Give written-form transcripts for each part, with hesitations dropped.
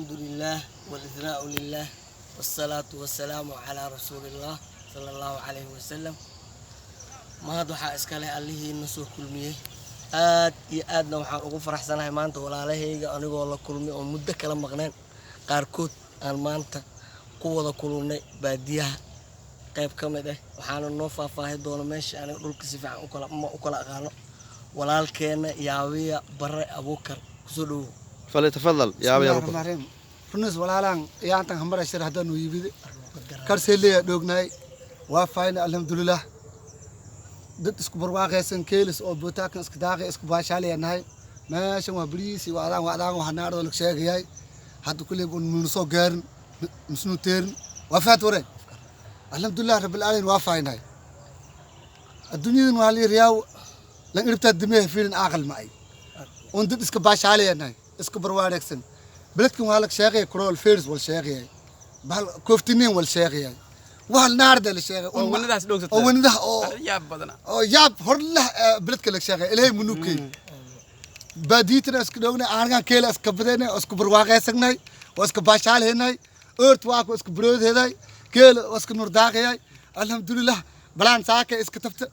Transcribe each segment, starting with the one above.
الحمد لله والإثناء لله والصلاة والسلام على رسول الله صلى الله عليه وسلم. ما هذا حاسكله اللي هي النسوة كلمية آدنا وحنا ugu faraxsanahay maanta walaalahayga anigoo la kulmay oo muddo kala maqnaan qaarkood aan maanta ku wada kulunay baadiyaha qayb kamid ah waxaana noo faahfaahin doona meesha aan dhulka si fiican u kala aqaano walaalkeena Yaawiya Bare Abuukar kusoo dhaw فليتفضل يا أبي أبو بكر. فنس ولا لان يانتن همبر شر هذا نويبيد كرسيلي دوغناي وافاين الحمد لله دت اسكو برواقه سن كيلس او بوتاك اسك داقه اسك باشالي نهاي ماشي ما بريسي وادان وحنا دولك شيغياي حد كل من سو غيرن مسنو تيرن وفات وري الحمد لله رب العالمين وافاين هاي الدنيا نوالي رياو لان ربت دميه فين عقل معي وندت اسك باشالي نهاي اسكو برواقه بلدكم هالك شاقي كرول فيرز والشاقي بهال كوفتينين والشاقي وهال نارد الشاقي وندا سدوغت وندا ياب بدنا ياب هرله بلدك لك شاقي الهي منوكي باديتنا اسكو دوغنا انغان كيلا اسكو بدينا اسكو برواقيسناي واسكو باشال هناي اورت واكو اسكو برود هداي كيلا اسكو نورداقياي الحمد لله بلان ساكي اسكو تفت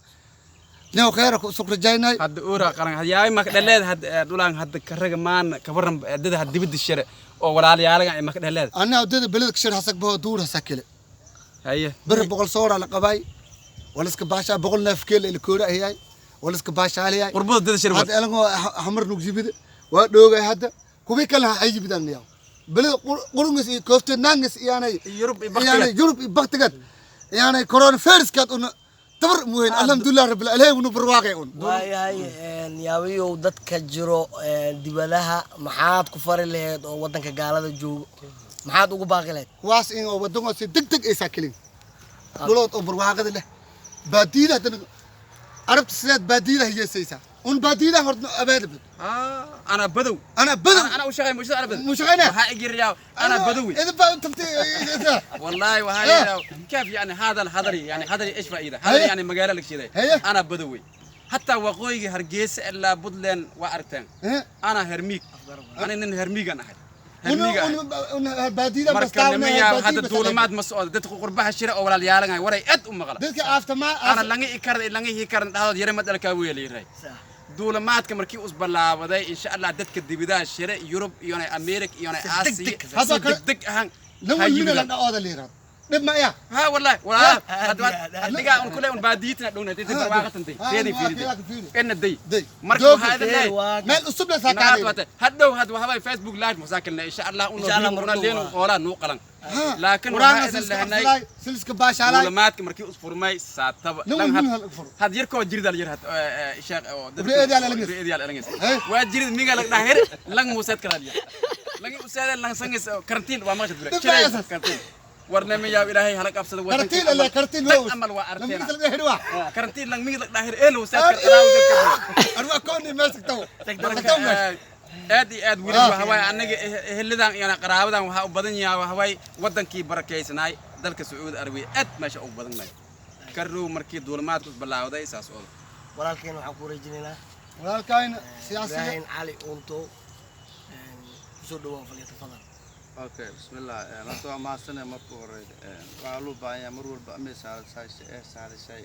نو خيرك سكر جايناي هاد اورا قرن هاد ياي ما دليد هاد دولان هاد كرغ مان كبرن دد هاد دبد الشر او walaalyaalaga ma ka dhaled ana wadada beledka shir hasag baa duur hasakile haye bir boqol soora la qabay wala iska baasha boqol neef keel il koora ayay wala iska baasha aliyay qurbada dad shir hada elango hamar nugjibid waa dhoogay hada kubi kala ay jibidan yaw beled qurungis iyo koofta nangis iyaanay yurub baqtigad iyaanay corona virus kad un tabar muhin alhamdulillah rabbil alamin barwaaqay un waayahay Yaawiyo dadka jiro dibadaha maxaad ku fari lahayd oo wadanka gaalada joogo maxaad ugu baaqi lahayd kuwaas in oo wadanka si degdeg ay saakilin dulad oo barwaaqada leh baadida arabta sidaad baadida hiyeysa un baadida horta abaad انا بدو انا وشغي مش انا بدو مش غنى ها اجرياو انا بدوي اذا بقى انت والله وهذا كيف يعني هذا الحضري يعني حضري ايش فائده هذا يعني مقاله لك شيء انا بدوي حتى وقوي هرجيس الا بدلن وارتن انا هرميك انا ان هرميك انا هرميك باديده مستعمله هذا الدولمات مسؤول دد قربها شراء ولا يالغاي وري اد مقله ددك افتما انا لانغي كار لانغي كار هذا يري مدلكا ويليري دولماتك markii us balaabaday insha Allah dadka dibidaha shire Europe iyo America iyo Aasiya hada degdeg ahaan hayimina la dhaawada leeyahay dib ma ya ha wallahi wala adiga on kule on baadiyitna dhowna inta barwaaqatantay teedii fiiride in day marka hada lay meel usub la saakaaday hadhow had waxa Facebook live musaakilna insha Allah una leeno qola noo qalan laakiin waxa leeyahay silska baashalay dولماتك markii us furmay saataba had yarko jirdal yar had sheekh oo dadka alangis waa jirid miga la dhahir lang musad kala lang usad lang sangis karantiin waa ma jidbire karantiin warna ma yaa ilaahay halaq absada wadan karantiin waa amal waa arteen karantiin lang miga la dhahir eel usad kala arwa kooni meesagtaw aad wili waxa way anaga helidan iyo qaraabadan waxa u badan yahay waxa way wadankii barakeysnaay dalka Sacuudi Arabiya aad meesha ugu badanay karro markii dulmaadku bilaawday saas oo walaalkeen waxa ku rajinayna walaalkeen siyaasiyiin Ali Unto soo dhawaad falyatafadal اوكي بسم الله انا تو ما سنه ما كوريد قالوا بايا مر walba meesha saalisay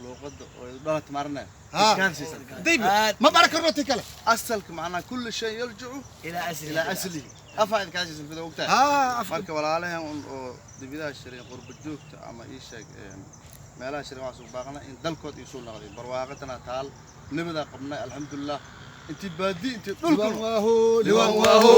لغد دولت مرنا دايما ما بارك الروتي كله اصلك معنا كل شيء يرجع الى اصله افايد كاسس في وقتها marka walaalahan oo dibida shireen qurb joogta ama ii sheeg meelaha shireen wax soo baaqna in dalkood ay soo noqdeen barwaaqadana taal nabada qabnay alxamdulillah inti baadi inti dhulku liwan waaho